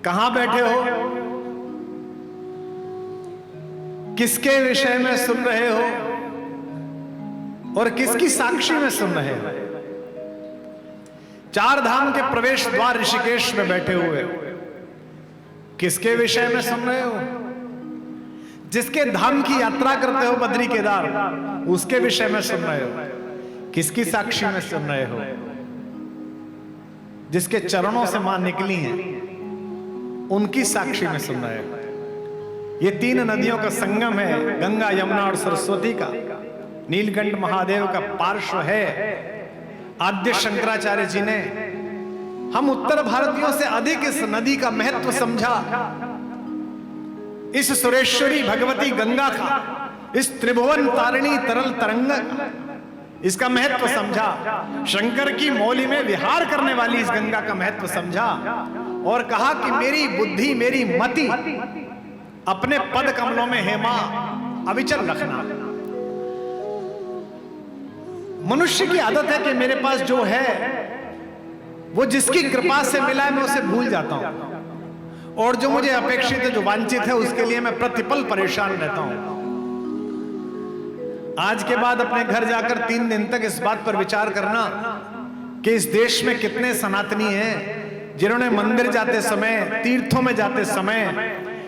कहां बैठे हो, किसके विषय में सुन रहे हो और किसकी साक्षी में सुन रहे हो? चार धाम के प्रवेश द्वार ऋषिकेश में बैठे हुए किसके विषय में सुन रहे हो? जिसके धाम की यात्रा करते हो बद्री केदार, उसके विषय में सुन रहे हो। किसकी साक्षी में सुन रहे हो? जिसके चरणों से मां निकली हैं, उनकी साक्षी में सुन रहे हो। ये तीन नदियों का संगम है, गंगा, यमुना और सरस्वती का। नीलकंठ महादेव का पार्श्व है। आद्य शंकराचार्य जी ने हम उत्तर भारतीयों से अधिक इस नदी का महत्व समझा, इस सुरेश्वरी भगवती गंगा का, इस त्रिभुवन तारिणी तरल तरंग का, इसका महत्व समझा। शंकर की मौली में विहार करने वाली इस गंगा का महत्व समझा और कहा कि मेरी बुद्धि, मेरी मति अपने पद कमलों में हे मां अविचल रखना। मनुष्य की आदत है कि मेरे पास जो है वो जिसकी कृपा से मिला है मैं उसे भूल जाता हूं, और जो मुझे अपेक्षित है, जो वांछित है, उसके लिए मैं प्रतिपल परेशान रहता हूं। आज के बाद अपने घर जाकर 3 दिन तक इस बात पर विचार करना कि इस देश में कितने सनातनी हैं जिन्होंने मंदिर जाते समय, तीर्थों में जाते समय,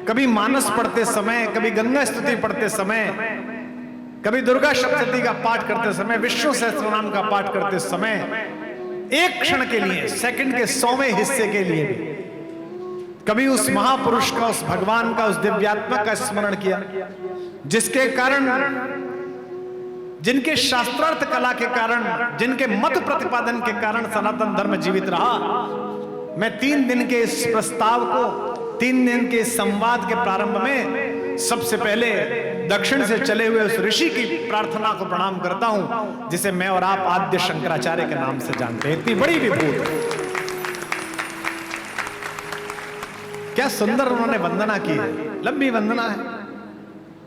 कभी मानस पढ़ते समय, कभी गंगा स्तुति पढ़ते समय, कभी दुर्गा सप्तशती का पाठ करते समय, विष्णु सहस्त्रनाम का पाठ करते समय एक क्षण के लिए, सेकंड के 100वें हिस्से के लिए भी कभी उस महापुरुष का, उस भगवान का, उस दिव्यात्मा का स्मरण किया, जिसके कारण, जिनके शास्त्रार्थ कला के कारण, जिनके मत प्रतिपादन के कारण सनातन धर्म जीवित रहा। मैं 3 दिन के इस प्रस्ताव को, 3 दिन के संवाद के प्रारंभ में सबसे पहले दक्षिण से चले हुए उस ऋषि की प्रार्थना को प्रणाम करता हूं, जिसे मैं और आप आद्य शंकराचार्य के नाम से जानते हैं। इतनी बड़ी विभूति, क्या सुंदर उन्होंने वंदना की है, लंबी वंदना है,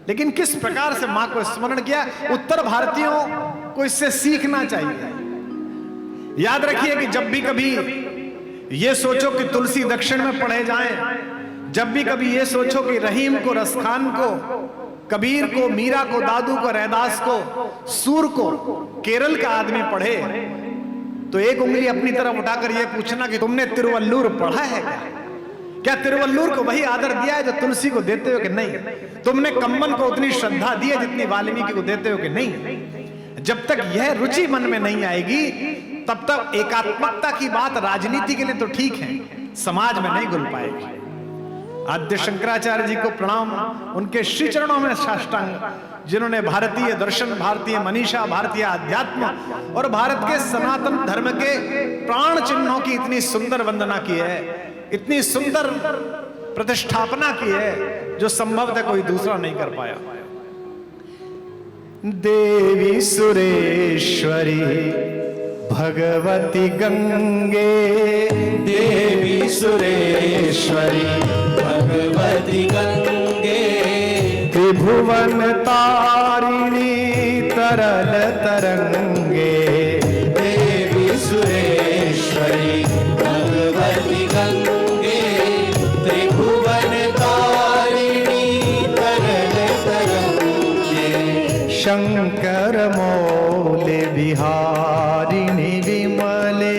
लेकिन किस प्रकार से मां को स्मरण किया। उत्तर भारतीयों को इससे सीखना चाहिए। याद रखिए कि जब भी कभी ये सोचो कि तुलसी दक्षिण में पढ़े जाएं, जब भी कभी ये सोचो कि रहीम को, रसखान को, कबीर को, मीरा को, दादू को, रैदास को, सूर को केरल का आदमी पढ़े, तो एक उंगली अपनी तरफ उठाकर यह पूछना कि तुमने तिरुवल्लुर पढ़ा है क्या? तिरुवल्लुर को वही आदर दिया है जो तुलसी को देते हो कि नहीं? तुमने कम्मन को उतनी श्रद्धा दी है जितनी वाल्मीकि को देते हो कि नहीं? जब तक यह रुचि मन में नहीं आएगी, तब तक एकात्मकता की बात राजनीति के लिए तो ठीक है, समाज में नहीं घुल पाएगी। आद्य शंकराचार्य जी को प्रणाम, उनके श्री चरणों में साष्टांग, जिन्होंने भारतीय दर्शन, भारतीय मनीषा, भारतीय अध्यात्म और भारत के सनातन धर्म के प्राण चिन्हों की इतनी सुंदर वंदना की है, इतनी सुंदर प्रतिष्ठापना की है, जो संभवतः कोई दूसरा नहीं कर पाया। देवी सुरेश्वरी भगवती गंगे, देवी सुरेश्वरी भगवती गंगे, त्रिभुवन तारिणी तरल तरंगे, देवी सुरेश्वरी भगवती गंगे, त्रिभुवन तारिणी तरल तरंगे, शंकर मौले बिहारिणी विमले,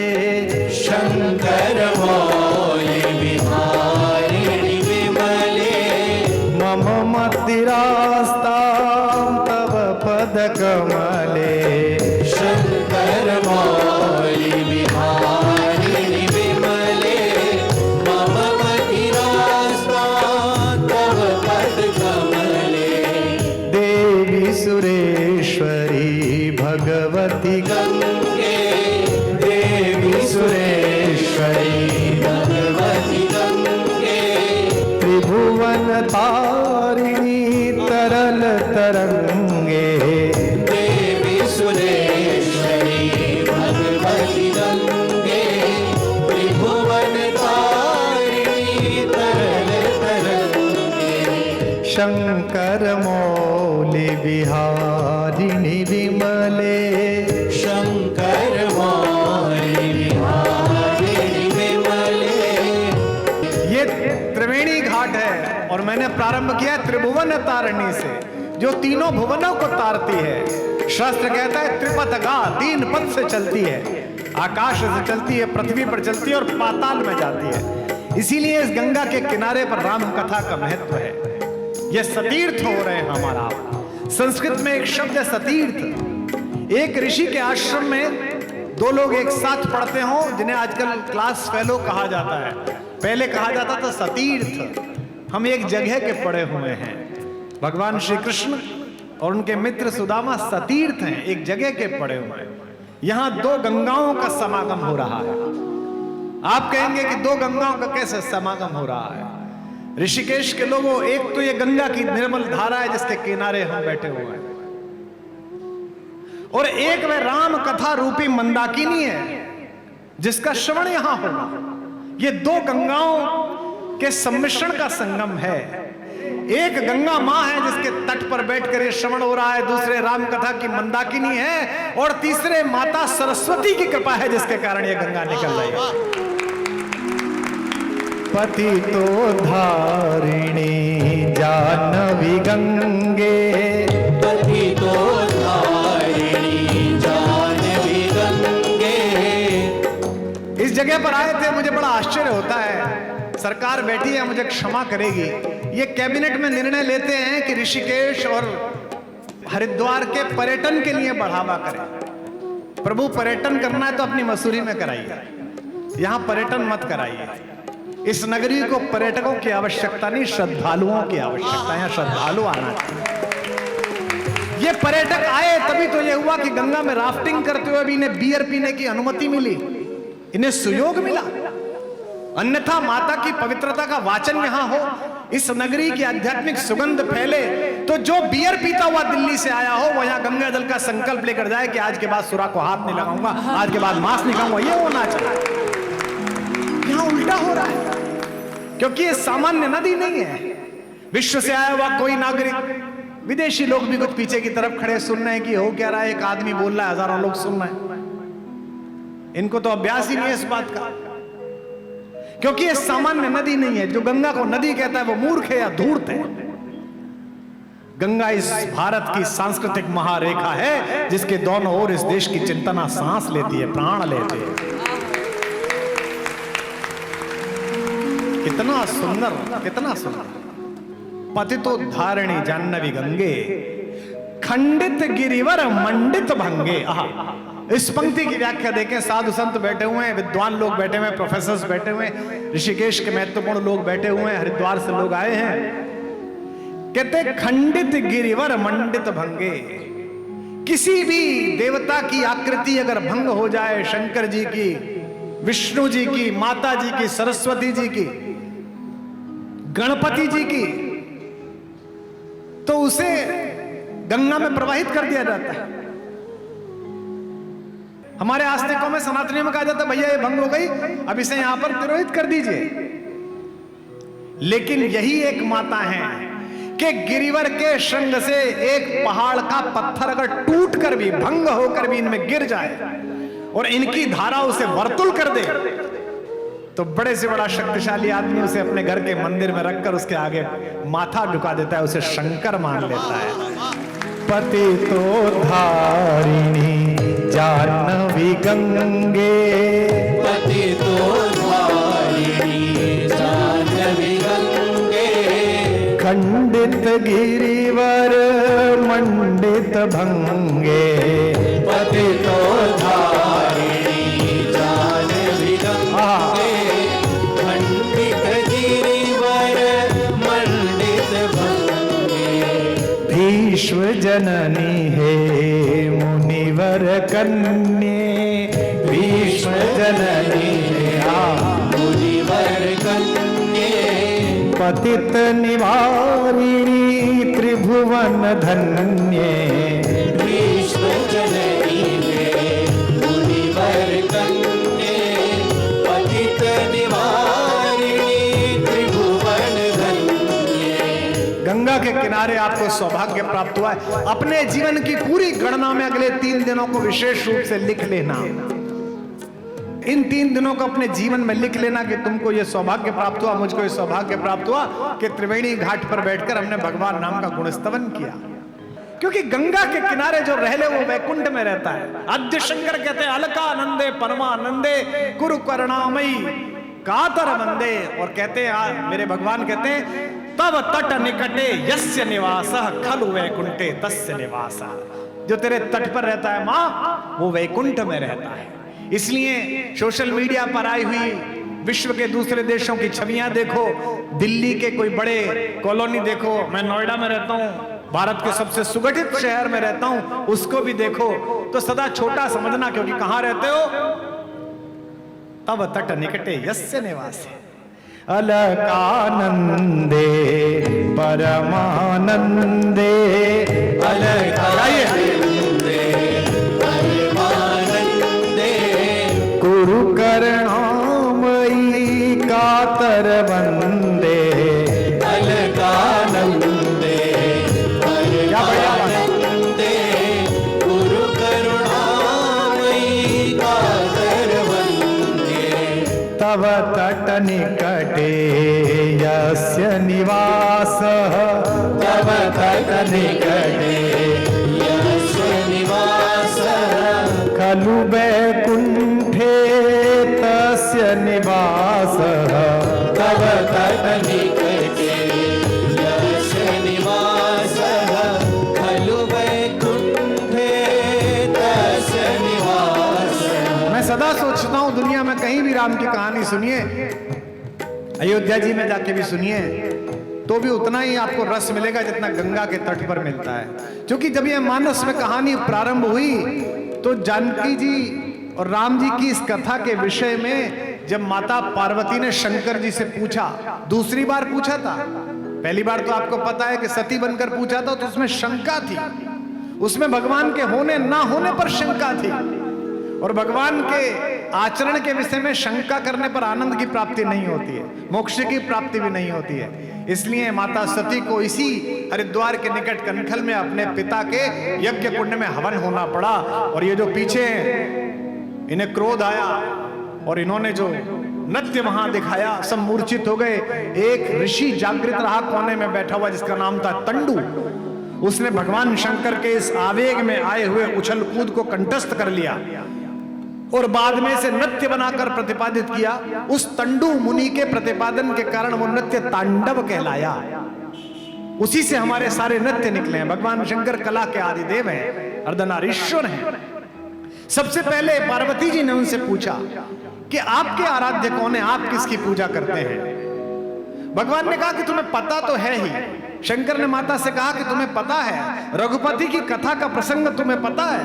शंकर मौले बिहारिणी विमले, मम मतिरास्तां तव पद कमले, शंकर मौले बिहारिणी विमले, मम मतिरास्तां तव पद कमले, देवी सुरेश्वरी भगवती गंगे, देवी सुरेश्वरी भगवती गंगे, त्रिभुवन तारिणी तरल तरंगे, देवी सुरेश्वरी भगवती गंगे, त्रिभुवन तारिणी तरल तरंगे, शंकर मौली बिहारिणी विमले, शंकर मौले बिहारिणी विमले, ये प्रारंभ किया त्रिभुवन तारिणी से, जो तीनों भुवनों को तारती है। शास्त्र कहता है त्रिपथगा, 3 पथ से चलती है, आकाश से चलती है, पृथ्वी पर चलती है और पाताल में जाती है। इसीलिए इस गंगा के किनारे पर राम कथा का महत्व है। यह सतीर्थ हो रहे हैं हमारा। संस्कृत में एक शब्द है सतीर्थ। एक ऋषि के आश्रम में 2 लोग एक साथ पढ़ते हो, जिन्हें आजकल क्लास फेलो कहा जाता है। पहले कहा जाता था सतीर्थ। हम एक जगह के पढ़े हुए हैं। भगवान श्री कृष्ण और उनके मित्र सुदामा सतीर्थ हैं, एक जगह के पड़े हुए हैं। यहां 2 गंगाओं का समागम हो रहा है। आप कहेंगे कि 2 गंगाओं का कैसे समागम हो रहा है? ऋषिकेश के लोगों, एक तो ये गंगा की निर्मल धारा है जिसके किनारे हम बैठे हुए हैं, और एक वह राम कथा रूपी मंदाकिनी है जिसका श्रवण यहां होगा। ये 2 गंगाओं के सम्मिश्रण का संगम है। एक गंगा मां है जिसके तट पर बैठकर ये श्रवण हो रहा है, दूसरे राम कथा की मंदाकिनी है, और तीसरे माता सरस्वती की कृपा है जिसके कारण ये गंगा निकल रही है। पति तो धारिणी जानवी गंगे, पति तो धारिणी जानवी गंगे। इस जगह पर आए थे, मुझे बड़ा आश्चर्य होता है। सरकार बैठी है, मुझे क्षमा करेगी, ये कैबिनेट में निर्णय लेते हैं कि ऋषिकेश और हरिद्वार के पर्यटन के लिए बढ़ावा करें। प्रभु, पर्यटन करना है तो अपनी मसूरी में कराइए, यहां पर्यटन मत कराइए। इस नगरी को पर्यटकों की आवश्यकता नहीं, श्रद्धालुओं की आवश्यकता है। यहां श्रद्धालु आना चाहिए। ये पर्यटक आए तभी तो ये हुआ कि गंगा में राफ्टिंग करते हुए भी इन्हें बियर पीने की अनुमति मिली, इन्हें सुयोग मिला। अन्यथा माता की पवित्रता का वाचन यहां हो, इस नगरी की आध्यात्मिक सुगंध फैले, तो जो बियर पीता हुआ दिल्ली से आया हो वो यहां गंगा जल का संकल्प लेकर जाए कि आज के बाद सुरा को हाथ नहीं लगाऊंगा, आज के बाद मांस नहीं खाऊंगा। ये होना चाहिए। यहां उल्टा हो रहा है, क्योंकि ये सामान्य नदी नहीं है। विश्व से आया हुआ कोई नागरिक, विदेशी लोग भी कुछ पीछे की तरफ खड़े सुन रहे हैं कि हो क्या रहा है। एक आदमी बोल रहा है, हजारों लोग सुन रहे हैं। इनको तो अभ्यास ही नहीं है इस बात का, क्योंकि ये सामान्य नदी नहीं है। जो गंगा को नदी कहता है वो मूर्ख है या धूर्त है। गंगा इस भारत की सांस्कृतिक महारेखा है जिसके दोनों ओर इस देश की चिंतना सांस लेती है, प्राण लेती है। कितना सुंदर, कितना सुंदर। पतितो धारिणी जाह्नवी गंगे, खंडित गिरिवर मंडित भंगे। इस पंक्ति की व्याख्या देखें। साधु संत बैठे हुए हैं, विद्वान लोग बैठे हुए हैं, प्रोफेसर्स बैठे हुए हैं, ऋषिकेश के महत्वपूर्ण लोग बैठे हुए हैं, हरिद्वार से लोग आए हैं। कहते खंडित गिरिवर मंडित भंगे। किसी भी देवता की आकृति अगर भंग हो जाए, शंकर जी की, विष्णु जी की, माता जी की, सरस्वती जी की, गणपति जी की, तो उसे गंगा में प्रवाहित कर दिया जाता है। हमारे आस्तिकों में, सनातनियों में कहा जाता है भैया ये भंग हो गई, अब इसे यहां पर तिरोहित कर दीजिए। लेकिन यही एक माता है कि गिरिवर के श्रृंग से एक पहाड़ का पत्थर अगर टूट कर भी, भंग होकर भी इनमें गिर जाए और इनकी धारा उसे वर्तुल कर दे, तो बड़े से बड़ा शक्तिशाली आदमी उसे अपने घर के मंदिर में रखकर उसके आगे माथा झुका देता है, उसे शंकर मान लेता है। पति तो धारिणी जाह्नवी गंगे, पति तो धारिणी जाह्नवी गंगे। खंडित गिरिवर मंडित भंगे, पति तो धारिणी जाह्नवी गंगे। खंडित गिरिवर मंडित भंगे। भीष्म जननी है मुनिवर कन्ये, भीष्म जननी है मुनिवर कन्ये। पतित निवारिणी त्रिभुवन धन्ये, भीष्म जननी है मुनिवर कन्ये। पतित निवारिणी त्रिभुवन धन्ये। गंगा के किनारे आपको सौभाग्य प्राप्त हुआ है। अपने जीवन की पूरी गणना में अगले 3 दिनों को विशेष रूप से लिख लेना। इन 3 दिनों को अपने जीवन में लिख लेना कि तुमको ये सौभाग्य प्राप्त हुआ, मुझको ये सौभाग्य प्राप्त हुआ कि त्रिवेणी घाट पर बैठकर हमने भगवान नाम का गुणस्तवन किया। क्योंकि गंगा के किनारे जो रहले वो वैकुंठ में रहता है। आद्य शंकर कहते हैं अलकानंदे परमानंदे कुरु करुणामयी कातर वंदे, और कहते हैं मेरे भगवान कहते हैं तब तट निकटे यस्य निवासः खलु वैकुंठे तस्य निवासः। जो तेरे तट पर रहता है माँ, वो वैकुंठ में रहता है। इसलिए सोशल मीडिया पर आई हुई विश्व के दूसरे देशों की छवियां देखो, दिल्ली के कोई बड़े कॉलोनी देखो, मैं नोएडा में रहता हूं, भारत के सबसे सुगठित शहर में रहता हूं, उसको भी देखो तो सदा छोटा समझना, क्योंकि कहां रहते हो? तब तट निकटे यस्य निवासे अलकानंदे परमानंदे अलकानंदे परमानंदे कुरु करुणामयी कातर वंदे अलकानंदे परमानंदे गुरु करुणामयी कातर वंदे तव तट निकटे यस्य निवासः तव तट निकटे यस्य निवासः खलु वैकुंठे तस्य निवासः तव तट निकटे यस्य निवासः खलु वैकुंठे तस्य निवासः। मैं सदा सोचता हूं दुनिया में कहीं भी राम की कहानी सुनिए, अयोध्या जी में जाके भी सुनिए, तो भी उतना ही आपको रस मिलेगा जितना गंगा के तट पर मिलता है। क्योंकि जब यह मानस में कहानी प्रारंभ हुई तो जानकी जी और राम जी की इस कथा के विषय में जब माता पार्वती ने शंकर जी से पूछा, दूसरी बार पूछा था, पहली बार तो आपको पता है कि सती बनकर पूछा था, तो उसमें शंका थी, उसमें भगवान के होने ना होने पर शंका थी, और भगवान के आचरण के विषय में शंका करने पर आनंद की प्राप्ति नहीं होती है, मोक्ष की प्राप्ति भी नहीं होती है। इसलिए माता सती को इसी हरिद्वार के निकट कनखल में अपने पिता के यज्ञ कुंड में हवन होना पड़ा। और ये जो पीछे इन्हें क्रोध आया और इन्होंने जो नृत्य वहां दिखाया, सब मूर्छित हो गए। एक ऋषि जागृत रहा कोने में बैठा हुआ जिसका नाम था तंडु, उसने भगवान शंकर के इस आवेग में आए हुए उछल कूद को कंठस्थ कर लिया और बाद में से नृत्य बनाकर प्रतिपादित किया। उस तंडु मुनि के प्रतिपादन के कारण वो नृत्य तांडव कहलाया। उसी से हमारे सारे नृत्य निकले हैं। भगवान शंकर कला के आदिदेव हैं, अर्धनारीश्वर हैं। सबसे पहले पार्वती जी ने उनसे पूछा कि आपके आराध्य कौन है, आप किसकी पूजा करते हैं? भगवान ने कहा कि तुम्हें पता तो है ही। शंकर ने माता से कहा कि तुम्हें पता है, रघुपति की कथा का प्रसंग तुम्हें पता है,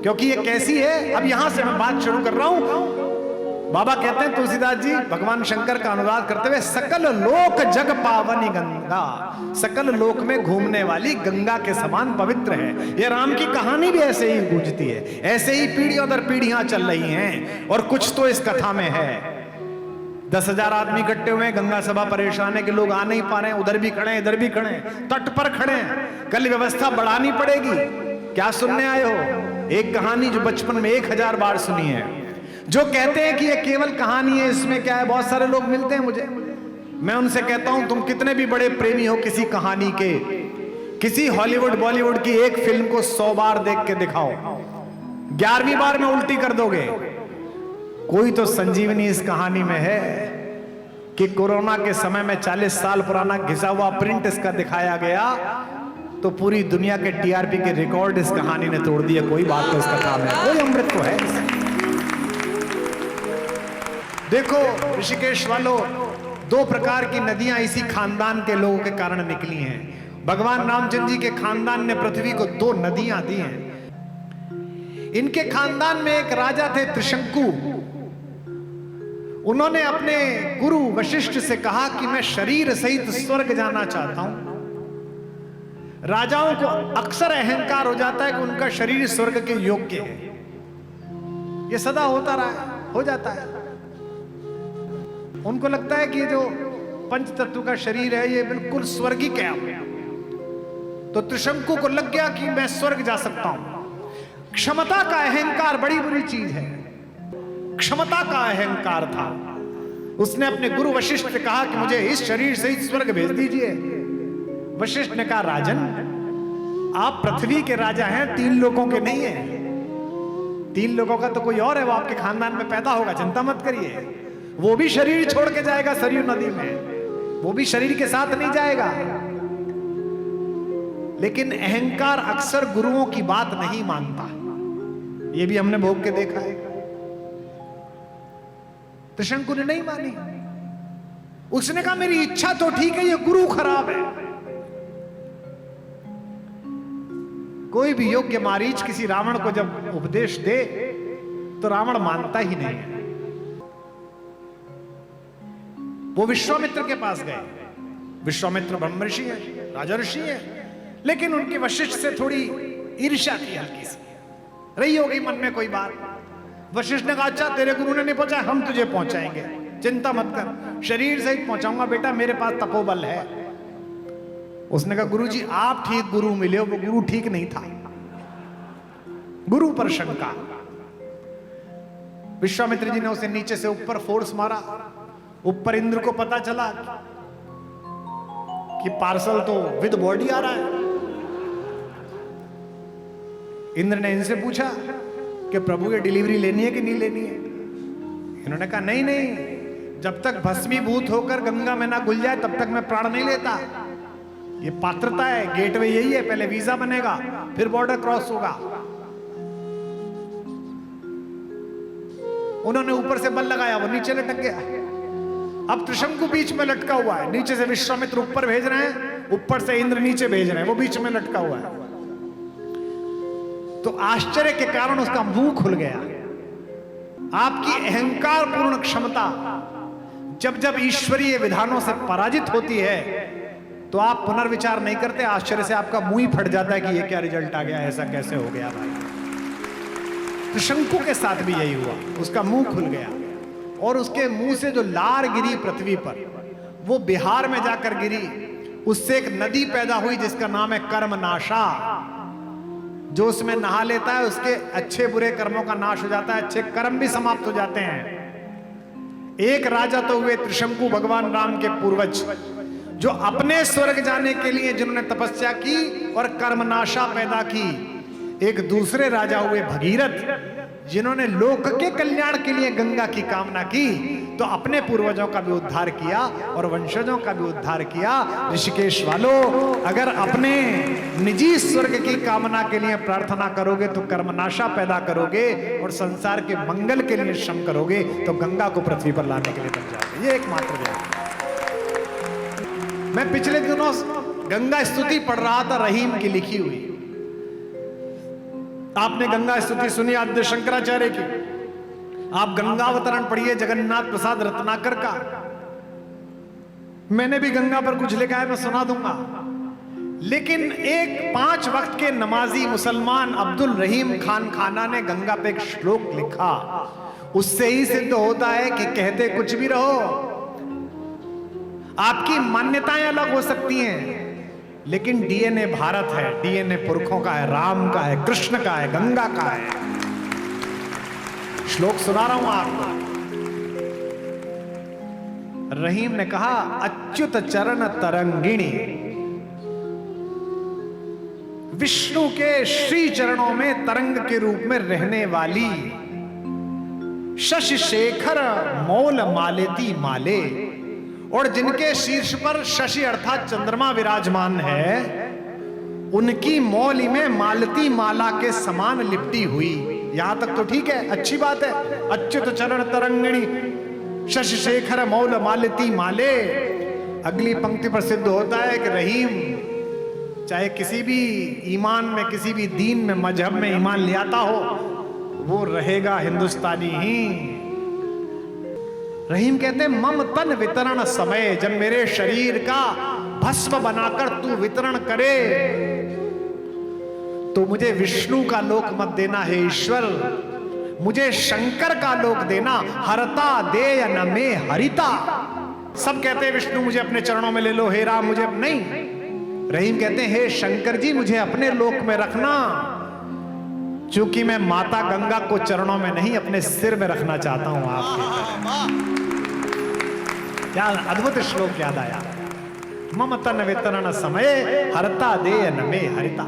क्योंकि ये कैसी है। अब यहां से मैं बात शुरू कर रहा हूं। बाबा कहते हैं तुलसीदास जी भगवान शंकर का अनुवाद करते हुए, सकल लोक जग पावनी गंगा, सकल लोक में घूमने वाली गंगा के समान पवित्र है। ये राम की कहानी भी ऐसे ही गूंजती है, ऐसे ही पीढ़ियों दर पीढ़ियां चल रही हैं। और कुछ तो इस कथा में है। 10,000 आदमी इकट्ठे हुए, गंगा सभा परेशान है कि लोग आ नहीं पा रहे हैं, उधर भी खड़े हैं, इधर भी खड़े हैं, तट पर खड़े हैं। कल व्यवस्था बढ़ानी पड़ेगी। क्या सुनने आए हो? एक कहानी जो बचपन में 1000 बार सुनी है, जो कहते हैं कि ये केवल कहानी है, इसमें क्या है। बहुत सारे लोग मिलते हैं मुझे, मैं उनसे कहता हूं तुम कितने भी बड़े प्रेमी हो किसी कहानी के, किसी हॉलीवुड बॉलीवुड की एक फिल्म को 100 बार देख के दिखाओ, 11वीं बार में उल्टी कर दोगे। कोई तो संजीवनी इस कहानी में है कि कोरोना के समय में 40 साल पुराना घिसा हुआ प्रिंट इसका दिखाया गया तो पूरी दुनिया के टीआरपी के रिकॉर्ड इस कहानी ने तोड़ दिया। कोई बात तो इसका काम है, कोई अमृत तो है। देखो ऋषिकेश वालों, 2 प्रकार की नदियां इसी खानदान के लोगों के कारण निकली हैं। भगवान रामचंद्र जी के खानदान ने पृथ्वी को 2 नदियां दी हैं। इनके खानदान में एक राजा थे त्रिशंकु। उन्होंने अपने गुरु वशिष्ठ से कहा कि मैं शरीर सहित स्वर्ग जाना चाहता हूं। राजाओं को अक्सर अहंकार हो जाता है कि उनका शरीर स्वर्ग के योग्य है। यह सदा होता रहा है, हो जाता है। उनको लगता है कि जो पंच तत्व का शरीर है ये बिल्कुल स्वर्गी क्या हो। तो त्रिशंकु को लग गया कि मैं स्वर्ग जा सकता हूं। क्षमता का अहंकार बड़ी बुरी चीज है। क्षमता का अहंकार था। उसने अपने गुरु वशिष्ठ से कहा कि मुझे इस शरीर से ही स्वर्ग भेज दीजिए। वशिष्ठ ने कहा, राजन, आप पृथ्वी के राजा हैं, 3 लोगों के नहीं हैं। 3 लोगों का तो कोई और है, वो आपके खानदान में पैदा होगा, चिंता मत करिए। वो भी शरीर छोड़ के जाएगा सरयू नदी में, वो भी शरीर के साथ नहीं जाएगा। लेकिन अहंकार अक्सर गुरुओं की बात नहीं मानता, ये भी हमने भोग के देखा है। त्रिशंकु ने नहीं मानी। उसने कहा, मेरी इच्छा तो ठीक है, ये गुरु खराब है। कोई भी योग्य मारीच किसी रावण को जब उपदेश दे तो रावण मानता ही नहीं है। वो विश्वामित्र के पास गए। विश्वामित्र ब्रह्मर्षि है, राजा ऋषि है, लेकिन उनके वशिष्ठ से थोड़ी ईर्ष्या थी, हल्की सी रही होगी मन में कोई बात। वशिष्ठ ने कहा, अच्छा तेरे गुरु ने नहीं पहुंचा, हम तुझे पहुंचाएंगे, चिंता मत कर, शरीर सहित पहुंचाऊंगा बेटा, मेरे पास तपोबल है। उसने कहा, गुरुजी आप ठीक गुरु मिले हो, वो गुरु ठीक नहीं था। गुरु पर शंका। विश्वामित्र जी ने उसे नीचे से ऊपर फोर्स मारा। ऊपर इंद्र को पता चला कि पार्सल तो विद बॉडी आ रहा है। इंद्र ने इनसे पूछा कि प्रभु ये डिलीवरी लेनी है कि नहीं लेनी है। इन्होंने कहा, नहीं नहीं, जब तक भस्मीभूत होकर गंगा में ना घुल जाए तब तक मैं प्राण नहीं लेता। ये पात्रता है, गेटवे यही है, पहले वीजा बनेगा फिर बॉर्डर क्रॉस होगा। उन्होंने ऊपर से बल लगाया, वो नीचे लटक गया। अब त्रिशंकु बीच में लटका हुआ है। नीचे से विश्वामित्र ऊपर भेज रहे हैं, ऊपर से इंद्र नीचे भेज रहे हैं, वो बीच में लटका हुआ है। तो आश्चर्य के कारण उसका मुंह खुल गया। आपकी अहंकार पूर्ण क्षमता जब जब ईश्वरीय विधानों से पराजित होती है तो आप पुनर्विचार नहीं करते, आश्चर्य से आपका मुंह ही फट जाता है कि ये क्या रिजल्ट आ गया, ऐसा कैसे हो गया भाई। तो शंकु के साथ भी यही हुआ, उसका मुंह खुल गया और उसके मुंह से जो लार गिरी पृथ्वी पर, वो बिहार में जाकर गिरी। उससे एक नदी पैदा हुई जिसका नाम है कर्मनाशा। जो उसमें नहा लेता है उसके अच्छे बुरे कर्मों का नाश हो जाता है, अच्छे कर्म भी समाप्त हो जाते हैं। एक राजा तो हुए त्रिशंकु, भगवान राम के पूर्वज, जो अपने स्वर्ग जाने के लिए जिन्होंने तपस्या की और कर्मनाशा पैदा की। एक दूसरे राजा हुए भगीरथ, जिन्होंने लोक के कल्याण के लिए गंगा की कामना की, तो अपने पूर्वजों का भी उद्धार किया और वंशजों का भी उद्धार किया। ऋषिकेश वालों, अगर अपने निजी स्वर्ग की कामना के लिए प्रार्थना करोगे तो कर्मनाशा पैदा करोगे, और संसार के मंगल के लिए श्रम करोगे तो गंगा को पृथ्वी पर लाने के लिए बन जाओगे। ये एकमात्र व्याख्या। मैं पिछले दिनों गंगा स्तुति पढ़ रहा था, रहीम की लिखी हुई। आपने गंगा स्तुति सुनी आद्य शंकराचार्य की। आप गंगावतरण पढ़िए जगन्नाथ प्रसाद रत्नाकर का। मैंने भी गंगा पर कुछ लिखा है, मैं सुना दूंगा। लेकिन एक 5 वक्त के नमाजी मुसलमान अब्दुल रहीम खान खाना ने गंगा पे एक श्लोक लिखा। उससे ही सिद्ध होता है कि कहते कुछ भी रहो, आपकी मान्यताएं अलग हो सकती हैं, लेकिन डीएनए भारत है, डीएनए पुरखों का है, राम का है, कृष्ण का है, गंगा का है। श्लोक सुना रहा हूं आपको। रहीम ने कहा, अच्युत चरण तरंगिणी, विष्णु के श्री चरणों में तरंग के रूप में रहने वाली, शशि शेखर मौल मालेती माले, और जिनके शीर्ष पर शशि अर्थात चंद्रमा विराजमान है, उनकी मौली में मालती माला के समान लिपटी हुई। यहां तक तो ठीक है, अच्छी बात है। अच्युत चरण तरंगिणी शशि शेखर मौल मालती माले। अगली पंक्ति पर सिद्ध होता है कि रहीम चाहे किसी भी ईमान में, किसी भी दीन में, मजहब में ईमान ले आता हो, वो रहेगा हिंदुस्तानी ही। रहीम कहते हैं, मम तन वितरण समय, जब मेरे शरीर का भस्म बनाकर तू वितरण करे तो मुझे विष्णु का लोक मत देना है ईश्वर, मुझे शंकर का लोक देना। हरता दे या न में हरिता। सब कहते हैं विष्णु मुझे अपने चरणों में ले लो, हे राम मुझे नहीं। रहीम कहते हैं, हे शंकर जी मुझे अपने लोक में रखना। चूंकि मैं माता गंगा को चरणों में नहीं अपने सिर में रखना चाहता हूं आपके। क्या अद्भुत श्लोक याद आया। मम तन वेतन समय हरता दे न मे हरिता।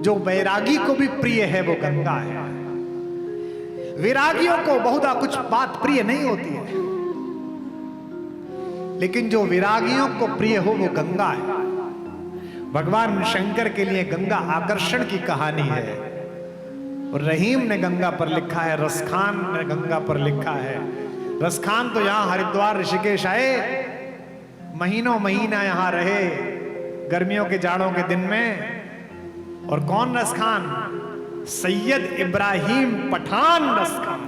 जो वैरागी को भी प्रिय है वो गंगा है। विरागियों को बहुधा कुछ बात प्रिय नहीं होती है, लेकिन जो विरागियों को प्रिय हो वो गंगा है। भगवान शंकर के लिए गंगा आकर्षण की कहानी है। और रहीम ने गंगा पर लिखा है, रसखान ने गंगा पर लिखा है। रसखान तो यहां हरिद्वार ऋषिकेश आए, महीनों महीना यहां रहे गर्मियों के जाड़ों के दिन में। और कौन रसखान? सैयद इब्राहिम पठान रसखान।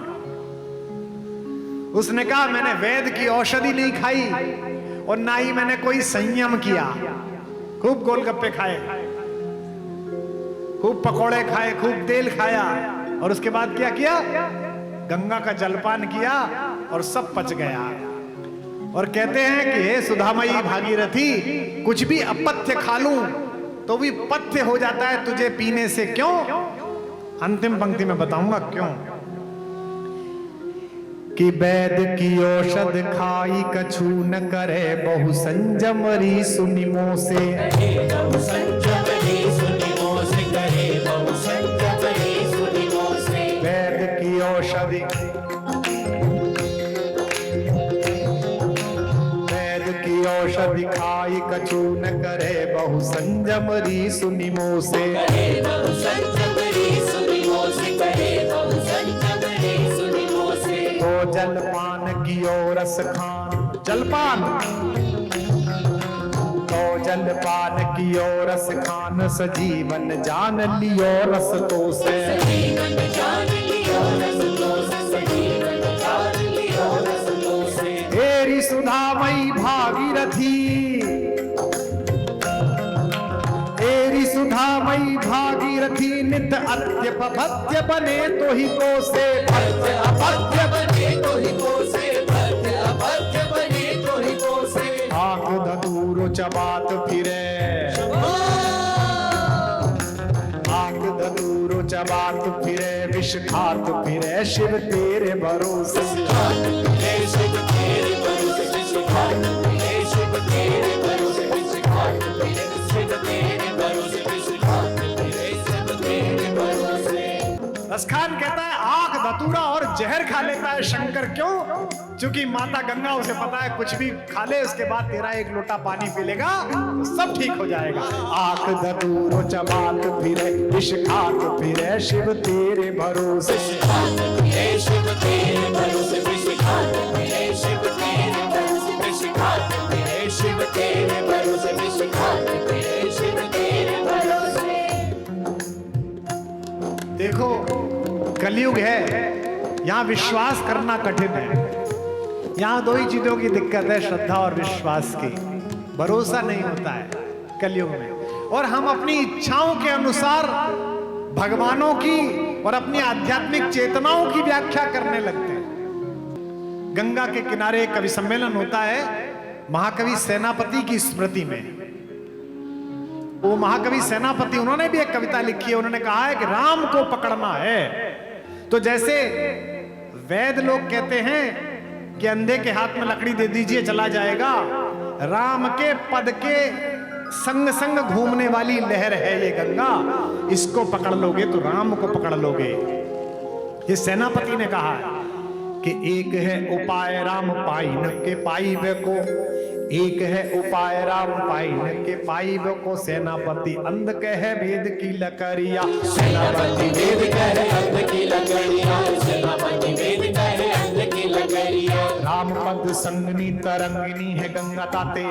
उसने कहा मैंने वेद की औषधि नहीं खाई और ना ही मैंने कोई संयम किया। खूब गोलगप्पे खाए, खूब पकोड़े खाए, खूब तेल खाया, और उसके बाद क्या किया? गंगा का जलपान किया और सब पच गया। और कहते हैं कि हे सुधामयी भागीरथी, कुछ भी अपथ्य खा लूं तो भी पथ्य हो जाता है तुझे पीने से। क्यों? अंतिम पंक्ति में बताऊंगा क्यों। कि वैद की औषध खाई कछु न करे, बहु संजम री सुनिमो से। बहु संजम री सुनिमो से करे, बहु संजम री सुनिमो से। वैद की औषधि, वैद की औषधि खाई कछु न करे, बहु संजम री सुनिमो से। बहु संजम री सुनिमो से करे, बहु संजम री सुनिमो से। तो जलपान कियो रस खान, जलपान तो जलपान कियो रस खान, सजीवन जान लियो रस तो से। सजीवन जान लियो रस तो से, सजीवन जान लियो रस तो से। तेरी सुधामयी भागीरथी, तेरी सुधामयी भागीरथी, नित अत्यप भत्य बने तो ही को से। भत्य अपत्य बने तो ही को से, भत्य अपत्य बने तो ही को से। आंख धतूरो चबात फिरे, आंख धतूरो चबात फिरे, विष खात फिरे शिव तेरे भरोसे। हे शिव तेरे भरोसे, विष खात फिरे शिव तेरे भरोसे, विष खात फिरे शिव तेरे भरोसे, विष खात फिरे शिव तेरे भरोसे। रसखान कहता है आग धतूरा और जहर खा लेता है शंकर। क्यों? क्योंकि माता गंगा उसे पता है कुछ भी खा ले उसके बाद तेरा एक लोटा पानी पी लेगा तो सब ठीक हो जाएगा। आंख धतूरो चबात फिरे, विष खात फिरे शिव तेरे भरोसे। विष खात फिरे शिव तेरे भरोसे, विष खात फिरे शिव तेरे भरोसे, विष खात फिरे शिव तेरे भरोसे, विष खात फिरे शिव तेरे भरोसे। देखो कलयुग है, यहाँ विश्वास करना कठिन है। यहाँ दो ही चीजों की दिक्कत है, श्रद्धा और विश्वास की। भरोसा नहीं होता है कलयुग में, और हम अपनी इच्छाओं के अनुसार भगवानों की और अपनी आध्यात्मिक चेतनाओं की व्याख्या करने लगते हैं। गंगा के किनारे एक कवि सम्मेलन होता है महाकवि सेनापति की स्मृति में। वो महाकवि सेनापति, उन्होंने भी एक कविता लिखी है। उन्होंने कहा है कि राम को पकड़ना है तो जैसे वैद लोग कहते हैं कि अंधे के हाथ में लकड़ी दे दीजिए चला जाएगा, राम के पद के संग संग घूमने वाली लहर है ये गंगा, इसको पकड़ लोगे तो राम को पकड़ लोगे। ये सेनापति ने कहा कि एक है उपाय राम पाइन के पाइब को, एक है उपाय राम पाइन के पाइब को, सेनापति अंध कहे वेद की लकड़िया। सेनापति वेद कहे अंध की लकड़िया, सेनापति वेद कहे अंध की लकड़िया। राम पद संगनी तरंगिनी है गंगा ताते,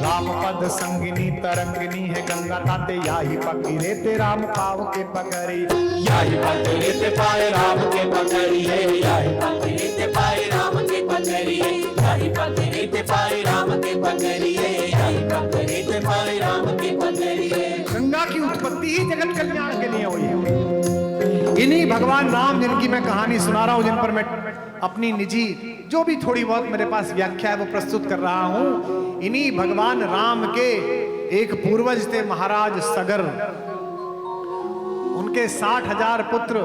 राम पद संगिनी तरंगिनी है गंगा ताते, याही पकड़े ते राम पाव के पकड़ी, याही पकड़े ते पाए राम के पकड़ी है, याही पकड़े ते पाए राम के पकड़ी है, याही पकड़े ते पाए राम के पकड़ी है, याही पकड़े ते पाए राम के पकड़ी है। गंगा की उत्पत्ति ही जगत कल्याण के लिए हुई है। इन्हीं भगवान राम जिनकी मैं कहानी सुना रहा हूं, जिन पर मैं अपनी निजी जो भी थोड़ी बहुत मेरे पास व्याख्या है वो प्रस्तुत कर रहा हूं, इन्हीं भगवान राम के एक पूर्वज थे महाराज सगर, उनके 60,000 पुत्र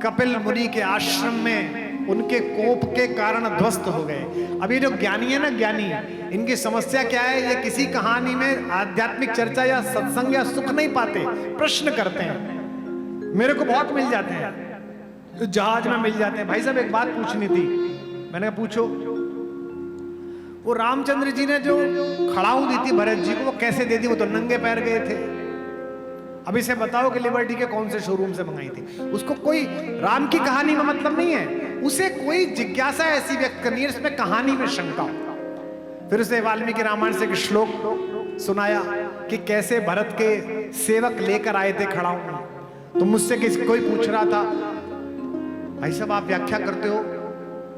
कपिल मुनि के आश्रम में उनके कोप के कारण ध्वस्त हो गए। अभी जो ज्ञानी है ना, ज्ञानी, इनकी समस्या क्या है, ये किसी कहानी में आध्यात्मिक चर्चा या सत्संग या सुख नहीं पाते, प्रश्न करते हैं। मेरे को बहुत मिल जाते हैं, जहाज में मिल जाते हैं, भाई साहब एक बात पूछनी थी। मैंने कहा पूछो। वो रामचंद्र जी ने जो खड़ाऊ दी थी भरत जी को, वो कैसे दे दी? वो तो नंगे पैर गए थे। अब इसे बताओ कि लिबर्टी के कौन से शोरूम से मंगाई थी? उसको कोई राम की कहानी में मतलब नहीं है, उसे कोई जिज्ञासा ऐसी व्यक्त करनी है इसमें कहानी में शंका हो। फिर उसे वाल्मीकि रामायण से एक श्लोक सुनाया कि कैसे भरत के सेवक लेकर आए थे खड़ाऊ में। तो मुझसे कोई पूछ रहा था, भाई साहब आप व्याख्या करते हो,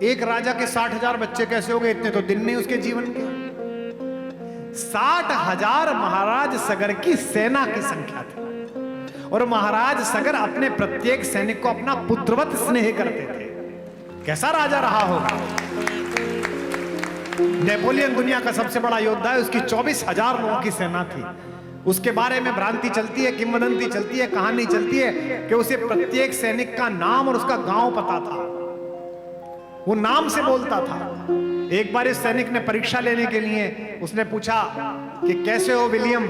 एक राजा के 60,000 बच्चे कैसे हो गए? इतने तो दिन नहीं उसके जीवन के। 60,000 महाराज सगर की सेना की संख्या थी, और महाराज सगर अपने प्रत्येक सैनिक को अपना पुत्रवत स्नेह करते थे। कैसा राजा रहा होगा? नेपोलियन दुनिया का सबसे बड़ा योद्धा है, उसकी 24,000 लोगों की सेना थी। उसके बारे में भ्रांति चलती है, किंवदंती चलती है, कहानी चलती है कि उसे प्रत्येक सैनिक का नाम और उसका गांव पता था, वो नाम से बोलता था। एक बार इस सैनिक ने परीक्षा लेने के लिए उसने पूछा कि कैसे हो विलियम?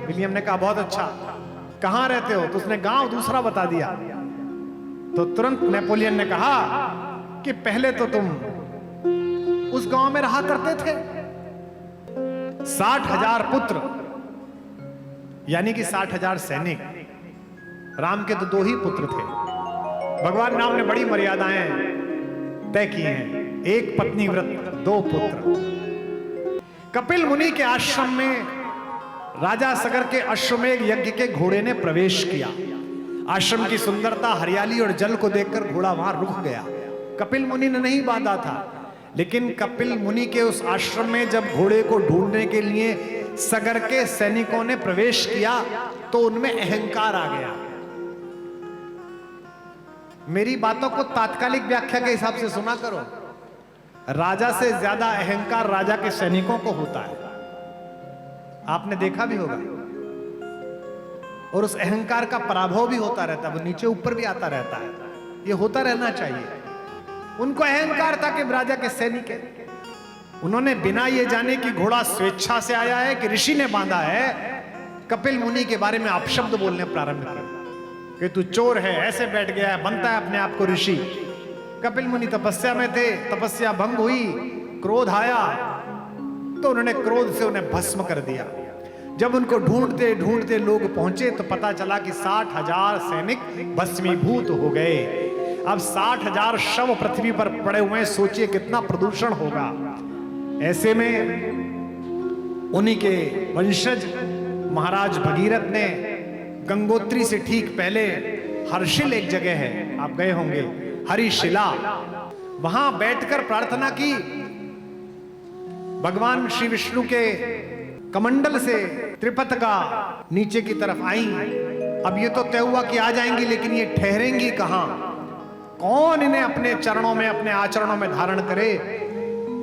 विलियम ने कहा बहुत अच्छा। कहां रहते हो? तो उसने गांव दूसरा बता दिया। तो तुरंत नेपोलियन ने कहा कि पहले तो तुम उस गांव में रहा करते थे। 60,000 पुत्र यानी कि 60,000 सैनिक। राम के तो 2 ही पुत्र थे। भगवान राम ने बड़ी मर्यादाएं तय की हैं, 1 पत्नी व्रत, 2 पुत्र। कपिल मुनि के आश्रम में राजा सगर के अश्वमेध यज्ञ के घोड़े ने प्रवेश किया। आश्रम की सुंदरता, हरियाली और जल को देखकर घोड़ा वहां रुक गया। कपिल मुनि ने नहीं बांधा था, लेकिन कपिल मुनि के उस आश्रम में जब घोड़े को ढूंढने के लिए सगर के सैनिकों ने प्रवेश किया तो उनमें अहंकार आ गया। मेरी बातों को तात्कालिक व्याख्या के हिसाब से सुना करो। राजा से ज्यादा अहंकार राजा के सैनिकों को होता है, आपने देखा भी होगा। और उस अहंकार का पराभव भी होता रहता है, वो नीचे ऊपर भी आता रहता है। ये होता रहना चाहिए। उनको अहंकार था कि राजा के सैनिक है। उन्होंने बिना ये जाने कि घोड़ा स्वेच्छा से आया है कि ऋषि ने बांधा है, कपिल मुनि के बारे में अपशब्द बोलने प्रारंभ किए कि तू चोर है, ऐसे बैठ गया है, बनता है अपने आप को ऋषि। कपिल मुनि तपस्या में थे, तपस्या भंग हुई, क्रोध आया तो उन्होंने क्रोध से उन्हें भस्म कर दिया। जब उनको ढूंढते ढूंढते लोग पहुंचे तो पता चला कि 60,000 सैनिक भस्मीभूत हो गए। अब 60,000 शव पृथ्वी पर पड़े हुए हैं, सोचिए कितना प्रदूषण होगा। ऐसे में उन्हीं के वंशज महाराज भगीरथ ने गंगोत्री से ठीक पहले हर्षिल एक जगह है, आप गए होंगे, हरिशिला, वहां बैठकर प्रार्थना की। भगवान श्री विष्णु के कमंडल से त्रिपतका नीचे की तरफ आई। अब ये तो तय हुआ कि आ जाएंगी, लेकिन ये ठहरेंगी कहां? कौन इन्हें अपने चरणों में, अपने आचरणों में धारण करे?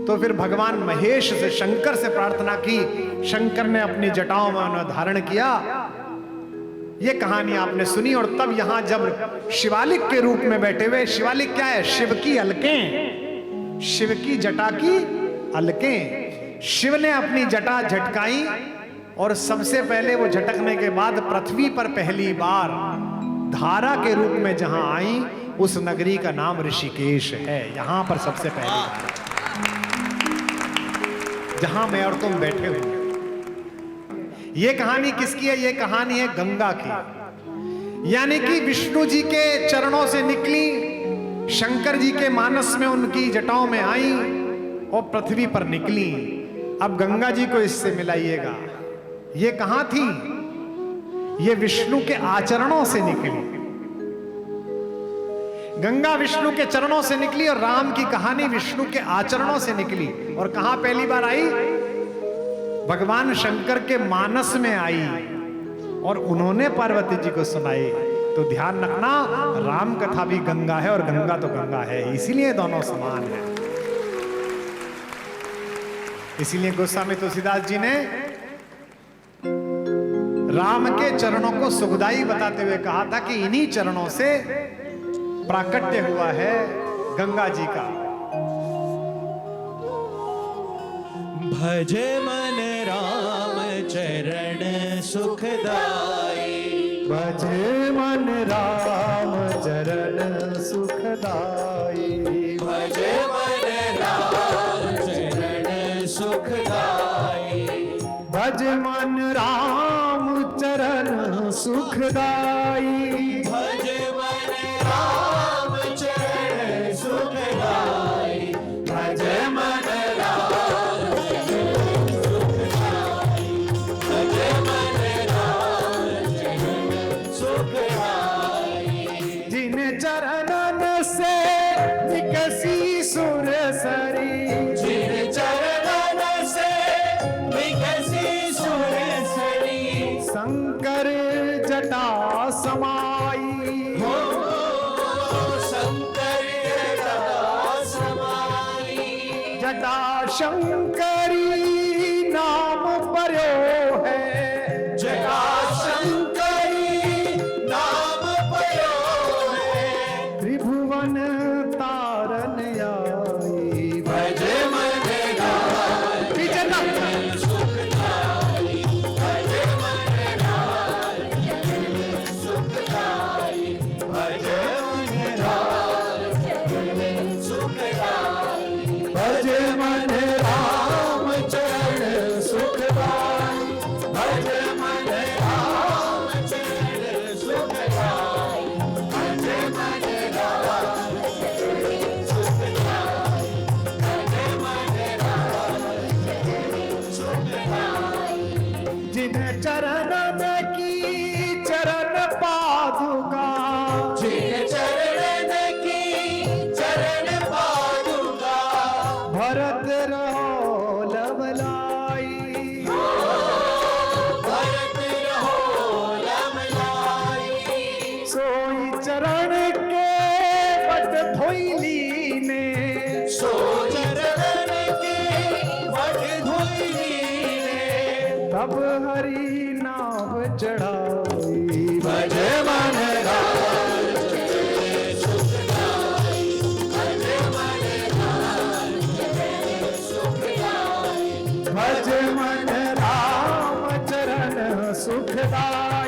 तो फिर भगवान महेश से, शंकर से प्रार्थना की। शंकर ने अपनी जटाओं में उन्हें धारण किया। ये कहानी आपने सुनी। और तब यहां जब शिवालिक के रूप में बैठे हुए, शिवालिक क्या है? शिव की अलकें, शिव की जटा की अलकें। शिव ने अपनी जटा झटकाई और सबसे पहले वो झटकने के बाद पृथ्वी पर पहली बार धारा के रूप में जहां आई, उस नगरी का नाम ऋषिकेश है। यहां पर सबसे पहली बार, जहां मैं और तुम बैठे हुए। ये कहानी किसकी है? ये कहानी है गंगा की। यानी कि विष्णु जी के चरणों से निकली, शंकर जी के मानस में उनकी जटाओं में आई और पृथ्वी पर निकली। अब गंगा जी को इससे मिलाइएगा। ये कहां थी? ये विष्णु के आचरणों से निकली। गंगा विष्णु के चरणों से निकली और राम की कहानी विष्णु के आचरणों से निकली। और कहां पहली बार आई? भगवान शंकर के मानस में आई और उन्होंने पार्वती जी को सुनाई। तो ध्यान रखना, राम कथा भी गंगा है और गंगा तो गंगा है, इसीलिए दोनों समान है। इसीलिए गोस्वामी तुलसीदास जी ने राम के चरणों को सुखदाई बताते हुए कहा था कि इन्हीं चरणों से प्राकट्य हुआ है गंगा जी का। भजे मन राम चरण सुखदाई, भजे मन राम चरण सुखदाई, भजे मन राम चरण सुखदाई, भज मन राम चरण सुखदाई, भज मन राम चरण सुखदाई, भज मन राम चरण सुखदाई, भज मन राम चरण सुखदाई। जिन चरणन से विकसी सुर सरी, जिन चरणन से विकसी सुर सरी, शंकर जटा समाई, हो शंकर जटा समाई, जटा शंकरी नाम पर्यो है, जटा शंकरी नाम पयो है, त्रिभुवन तारन आई। भज मन राम चरण सुखदाई, भज मन राम चरण सुखदाई, भज मन राम चरण सुखदाई, भज मन राम चरण सुखदाई, भज मन राम चरण सुखदाई, भज मन राम चरण सुखदाई, भज मन राम चरण सुखदाई। जिन चरणन की चरण पादुका, जिन चरणन की चरण पादुका, भरत रहो लवलाई, भरत रहो लवलाई, सोई चरण के बट धोइली ने, सो चरण के वट धोइली ने, तब हरि नाम चढ़ाई। भज मन राम चरण सुखदाई, भज मन राम चरण सुखदाई, भज मन राम चरण सुखदाई,